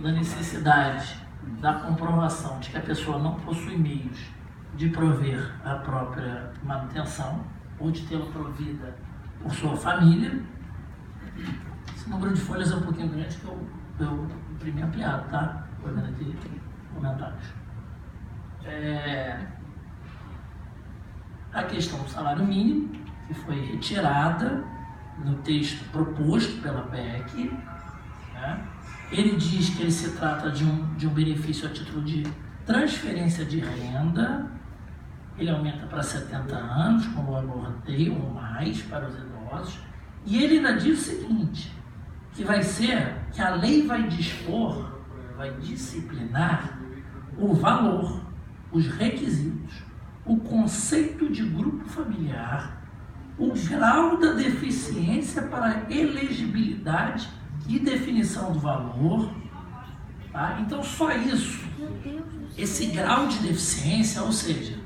da necessidade da comprovação de que a pessoa não possui meios de prover a própria manutenção ou de tê-la provida por sua família. Esse número de folhas é um pouquinho grande que eu imprimi ampliado, tá? Estou vendo aqui comentários. A questão do salário mínimo, que foi retirada no texto proposto pela PEC, né? Ele diz que ele se trata de um benefício a título de transferência de renda. Ele aumenta para 70 anos, como eu abordei, ou mais para os idosos. E ele ainda diz o seguinte, que a lei vai dispor, vai disciplinar o valor, os requisitos, o conceito de grupo familiar, o grau da deficiência para elegibilidade e definição do valor. Tá? Então, só isso, esse grau de deficiência, ou seja,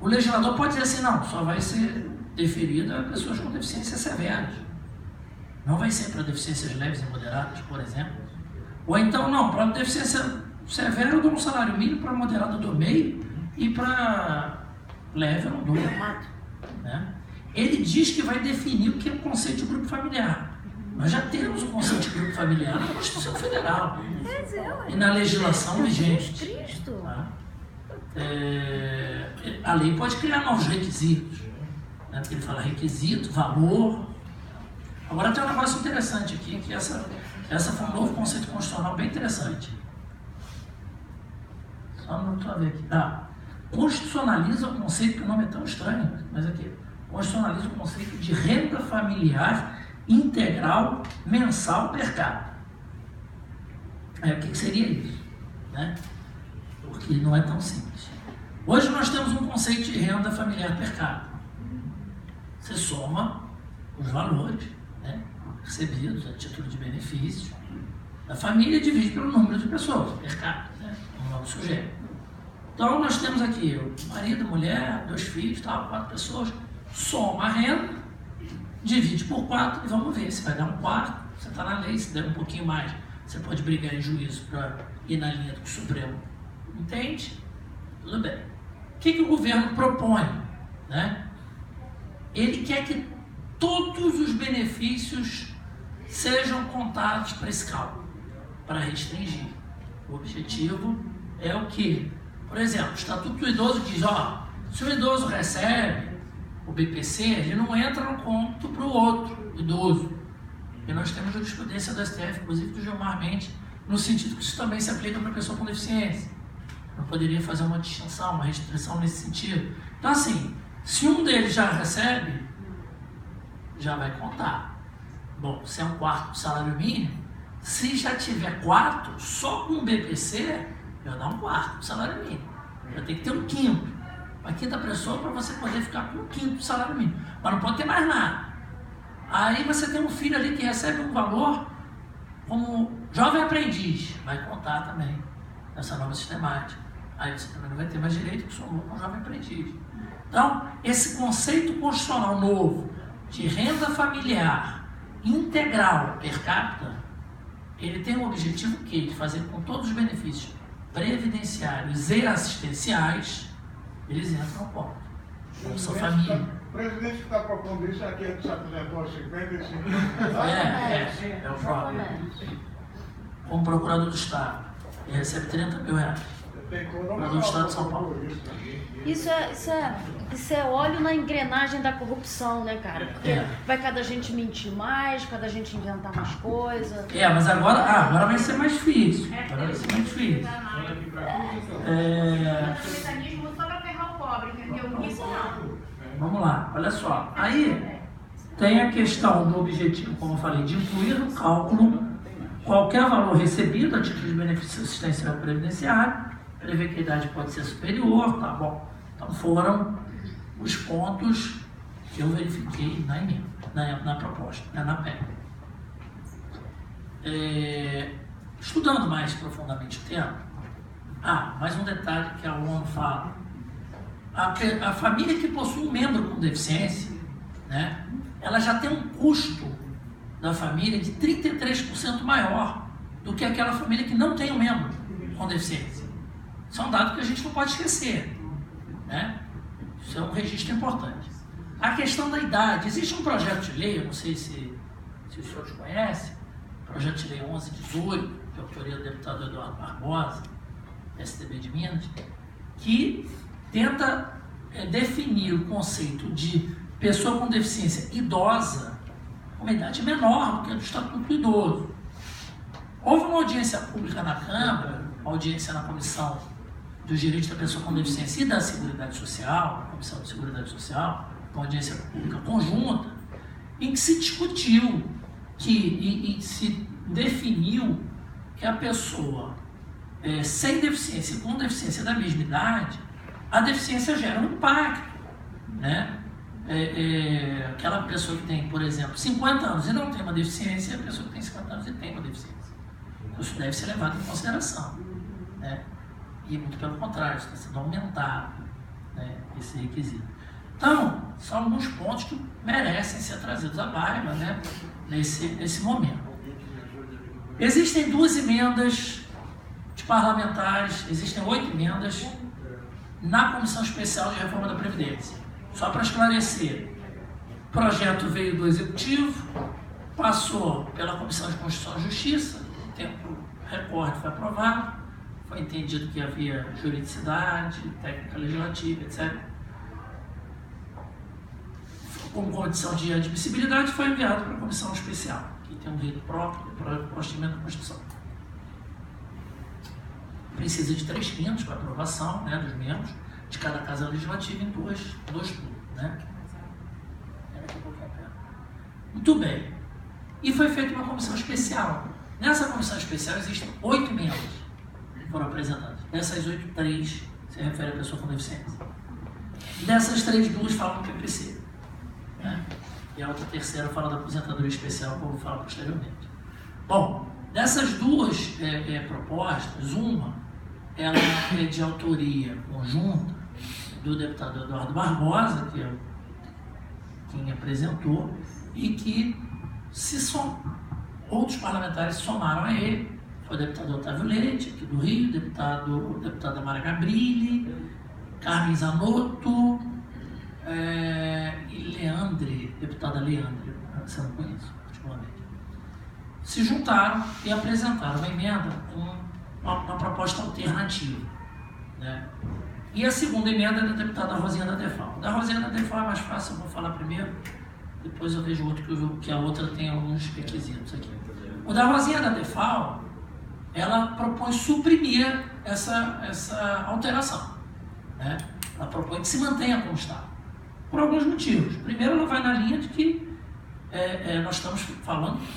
o legislador pode dizer assim, não, só vai ser deferido a pessoas com deficiências severas. Não vai ser para deficiências leves e moderadas, por exemplo. Ou então, não, para deficiência severa eu dou um salário mínimo, para moderado eu dou meio e para leve eu não dou. Né? Ele diz que vai definir o que é o conceito de grupo familiar. Nós já temos o conceito de grupo familiar na Constituição Federal e na legislação vigente. Tá? A lei pode criar novos requisitos. Né? Porque ele fala requisito, valor. Agora tem um negócio interessante aqui, que essa foi um novo conceito constitucional bem interessante. Só não estou a ver aqui. Constitucionaliza o conceito, que o nome é tão estranho, mas aqui, constitucionaliza o conceito de renda familiar integral mensal per capita. O que seria isso? Né? Porque não é tão simples. Hoje nós temos um conceito de renda familiar per capita. Você soma os valores, né, recebidos a título de benefício da família e divide pelo número de pessoas, per capita, né, um novo sujeito. Então nós temos aqui o marido, mulher, 2 filhos, 4 pessoas, soma a renda, divide por 4 e vamos ver se vai dar um quarto. Você está na lei, se der um pouquinho mais, você pode brigar em juízo para ir na linha do que o Supremo entende. Tudo bem. O que o governo propõe? Né? Ele quer que todos os benefícios sejam contados para esse cálculo, para restringir. O objetivo é o quê? Por exemplo, o Estatuto do Idoso diz, se o idoso recebe o BPC, ele não entra no conto para o outro idoso. E nós temos jurisprudência do STF, inclusive do Gilmar Mendes, no sentido que isso também se aplica para a pessoa com deficiência. Não poderia fazer uma distinção, uma restrição nesse sentido. Então, assim, se um deles já recebe, já vai contar. Bom, se é um quarto do salário mínimo, se já tiver 4, só com o BPC, já dá um quarto do salário mínimo. Já tem que ter um quinto. Uma quinta pessoa para você poder ficar com um quinto do salário mínimo. Mas não pode ter mais nada. Aí você tem um filho ali que recebe um valor como jovem aprendiz. Vai contar também nessa nova sistemática. Aí você também não vai ter mais direito que somou com um jovem aprendiz. Então, esse conceito constitucional novo de renda familiar integral per capita, ele tem o objetivo que de fazer com todos os benefícios previdenciários e assistenciais, eles entram no ponto. Bolsa Família. O presidente que está propondo isso aqui é que se apresentou aos 55 anos. É o próprio. Como procurador do Estado. Ele recebe 30 mil reais. Procurador do Estado de São Paulo. Isso é óleo na engrenagem da corrupção, né, cara? Porque vai cada gente mentir mais, cada gente inventar mais coisas. Mas agora vai ser mais difícil. Agora vai ser mais difícil. Mecanismo só para ferrar o pobre, entendeu? Isso não. Vamos lá, olha só. Aí tem a questão do objetivo, como eu falei, de incluir no cálculo qualquer valor recebido a título de benefício assistencial previdenciário, prever que a idade pode ser superior, tá bom. Então foram os pontos que eu verifiquei na emenda, na proposta, na PEC. Estudando mais profundamente o tema, mais um detalhe que a ONU fala. A família que possui um membro com deficiência, né, ela já tem um custo da família de 33% maior do que aquela família que não tem um membro com deficiência. Isso é um dado que a gente não pode esquecer, né? Isso é um registro importante. A questão da idade. Existe um projeto de lei, eu não sei se os senhores conhecem, projeto de lei 1118, de autoria do deputado Eduardo Barbosa, PSDB de Minas, que tenta definir o conceito de pessoa com deficiência idosa com uma idade menor do que a do Estatuto do Idoso. Houve uma audiência pública na Câmara, uma audiência na Comissão dos Direitos da Pessoa com Deficiência e da Seguridade Social, a Comissão de Seguridade Social, uma audiência pública conjunta, em que se discutiu e se definiu que a pessoa sem deficiência e com deficiência da mesma idade, a deficiência gera um impacto, né? Aquela pessoa que tem, por exemplo, 50 anos e não tem uma deficiência, a pessoa que tem 50 anos e tem uma deficiência. Isso deve ser levado em consideração, né? E muito pelo contrário, está sendo aumentado, né, esse requisito. Então, são alguns pontos que merecem ser trazidos à baila, né, nesse momento. Existem 2 emendas de parlamentares, existem 8 emendas na Comissão Especial de Reforma da Previdência. Só para esclarecer, o projeto veio do Executivo, passou pela Comissão de Constituição e Justiça, o tempo recorde foi aprovado, foi entendido que havia juridicidade, técnica legislativa, etc. Como condição de admissibilidade, foi enviado para a Comissão Especial, que tem um rito próprio para o procedimento da Constituição. Precisa de 3 quintos para aprovação, né, dos membros de cada casa legislativa em dois turnos, né? Muito bem. E foi feita uma comissão especial. Nessa comissão especial existem 8 emendas que foram apresentadas. Dessas 8, 3 se refere a pessoa com deficiência. Dessas 3, 2 falam do PPC, né? E a outra terceira fala da aposentadoria especial, que eu vou falar posteriormente. Bom, dessas 2 propostas, uma ela é de autoria conjunta do deputado Eduardo Barbosa, que é quem apresentou, e que outros parlamentares se somaram a ele. Foi o deputado Otávio Leite, aqui do Rio, deputada Mara Gabrilli, Carmen Zanotto e deputada Leandre, você não conhece particularmente. Se juntaram e apresentaram uma emenda com uma proposta alternativa, né? E a segunda emenda é da deputada Rosinha da Defal. Da Rosinha da Defal é mais fácil, eu vou falar primeiro, depois eu vejo outro que a outra tem alguns requisitos aqui. O da Rosinha da Defal, ela propõe suprimir essa alteração, né? Ela propõe que se mantenha como está, por alguns motivos. Primeiro, ela vai na linha de que nós estamos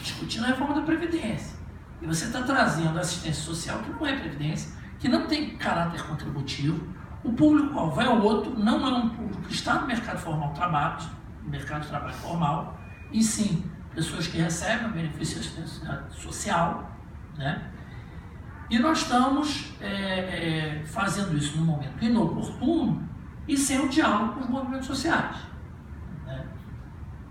discutindo a reforma da Previdência. E você está trazendo assistência social que não é Previdência, que não tem caráter contributivo. O público-alvo é outro, não é um público que está no mercado formal no mercado de trabalho formal, e sim pessoas que recebem o benefício de assistência social, né? E nós estamos fazendo isso num momento inoportuno e sem o diálogo com os movimentos sociais, né?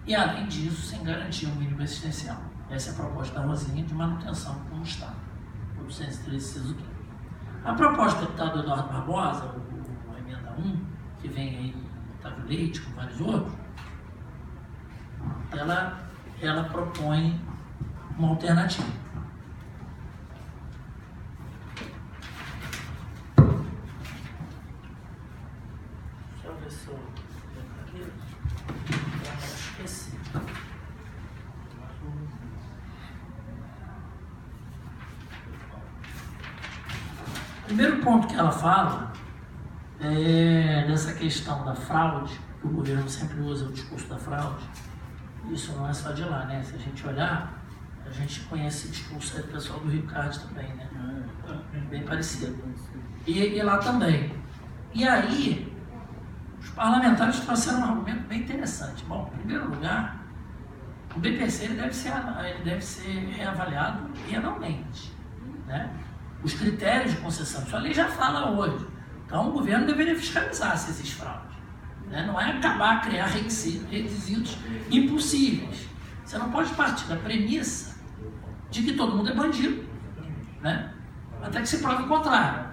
E além disso, sem garantir um mínimo existencial. Essa é a proposta da Rosinha de manutenção como está, o 213 A proposta do deputado Eduardo Barbosa, a emenda 1, que vem aí do Otávio Leite, com vários outros, ela propõe uma alternativa. Deixa eu ver se eu aqui. Esqueci. O primeiro ponto que ela fala é dessa questão da fraude, que o governo sempre usa o discurso da fraude. Isso não é só de lá, né? Se a gente olhar, a gente conhece esse discurso aí do pessoal do Rio Card também, né? Bem parecido. E lá também. E aí, os parlamentares trouxeram um argumento bem interessante. Bom, em primeiro lugar, o BPC ele deve ser reavaliado bienalmente, né? Os critérios de concessão, isso a lei já fala hoje. Então o governo deveria fiscalizar se existe fraude, né? Não é acabar a criar requisitos impossíveis. Você não pode partir da premissa de que todo mundo é bandido, né? Até que se prove o contrário.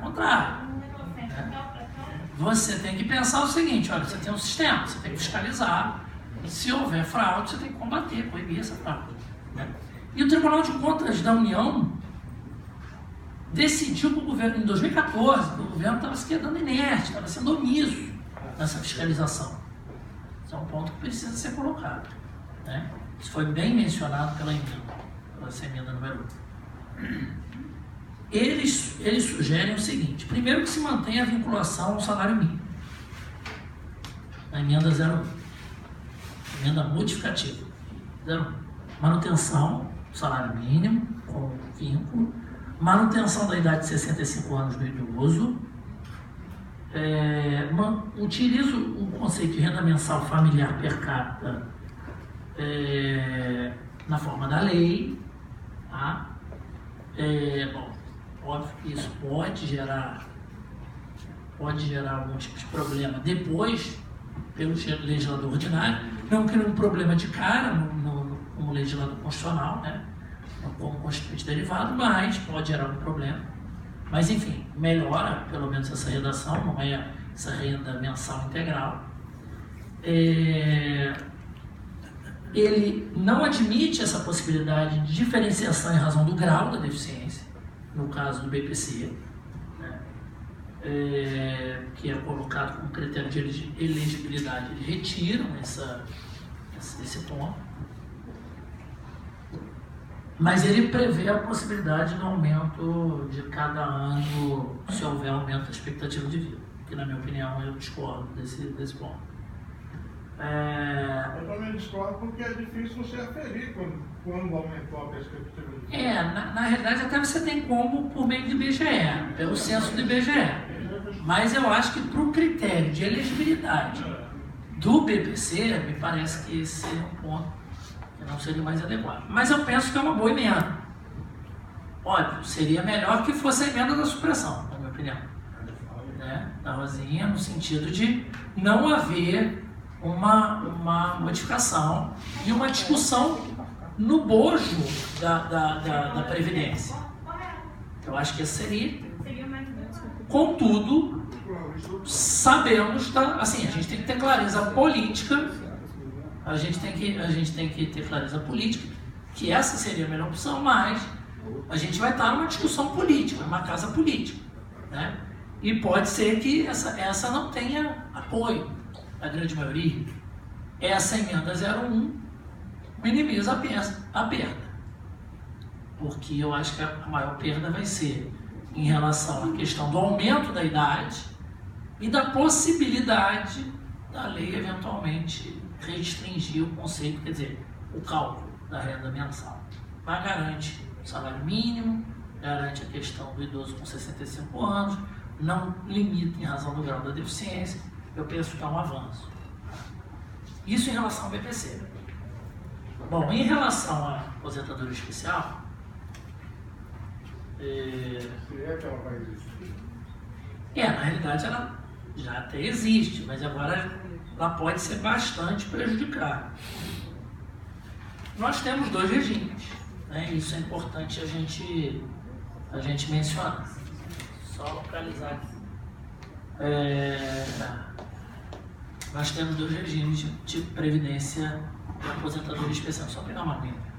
Você tem que pensar o seguinte, olha, você tem um sistema, você tem que fiscalizar, e se houver fraude, você tem que combater, coibir essa fraude, né? E o Tribunal de Contas da União decidiu que o governo, em 2014, que o governo estava se quedando inerte, estava sendo omisso nessa fiscalização. Isso é um ponto que precisa ser colocado, né? Isso foi bem mencionado pela emenda número 1. Eles sugerem o seguinte: primeiro, que se mantenha a vinculação ao salário mínimo, na emenda 01, emenda modificativa 01, manutenção do salário mínimo com vínculo, manutenção da idade de 65 anos do idoso, utilizo o conceito de renda mensal familiar per capita na forma da lei, tá? Bom, óbvio que isso pode gerar algum tipo de problema depois pelo legislador ordinário, não cria um problema de cara como legislador constitucional, né? Como constituinte derivado, mas pode gerar um problema. Mas enfim, melhora pelo menos essa redação, não é essa renda mensal integral. Ele não admite essa possibilidade de diferenciação em razão do grau da deficiência, no caso do BPC, né? Que é colocado como critério de elegibilidade. Eles retiram esse ponto. Mas ele prevê a possibilidade do aumento de cada ano, se houver aumento da expectativa de vida, que na minha opinião eu discordo desse ponto. Eu também discordo porque é difícil você aferir quando aumentou a perspectiva de vida. Na realidade até você tem como por meio do IBGE, pelo censo do IBGE. Mas eu acho que para o critério de elegibilidade do BPC, me parece que esse é um ponto que não seria mais adequado. Mas eu penso que é uma boa emenda. Óbvio, seria melhor que fosse a emenda da supressão, na minha opinião, né? Da Rosinha, no sentido de não haver uma modificação e uma discussão no bojo da Previdência. Eu acho que esse seria. Contudo, sabemos, assim, a gente tem que ter clareza política, a gente tem que ter clareza política, que essa seria a melhor opção, mas a gente vai estar numa discussão política, numa casa política, né? E pode ser que essa não tenha apoio da grande maioria. Essa emenda 01 minimiza a perda, porque eu acho que a maior perda vai ser em relação à questão do aumento da idade e da possibilidade da lei eventualmente restringir o conceito, quer dizer, o cálculo da renda mensal. Mas garante o salário mínimo, garante a questão do idoso com 65 anos, não limita em razão do grau da deficiência. Eu penso que é um avanço. Isso em relação ao BPC. Bom, em relação à aposentadoria especial, na realidade ela já até existe, mas agora ela pode ser bastante prejudicada. Nós temos dois regimes, né? Isso é importante a gente mencionar. Só localizar aqui. Nós temos dois regimes de previdência e aposentadoria especial. Só pegar uma linha.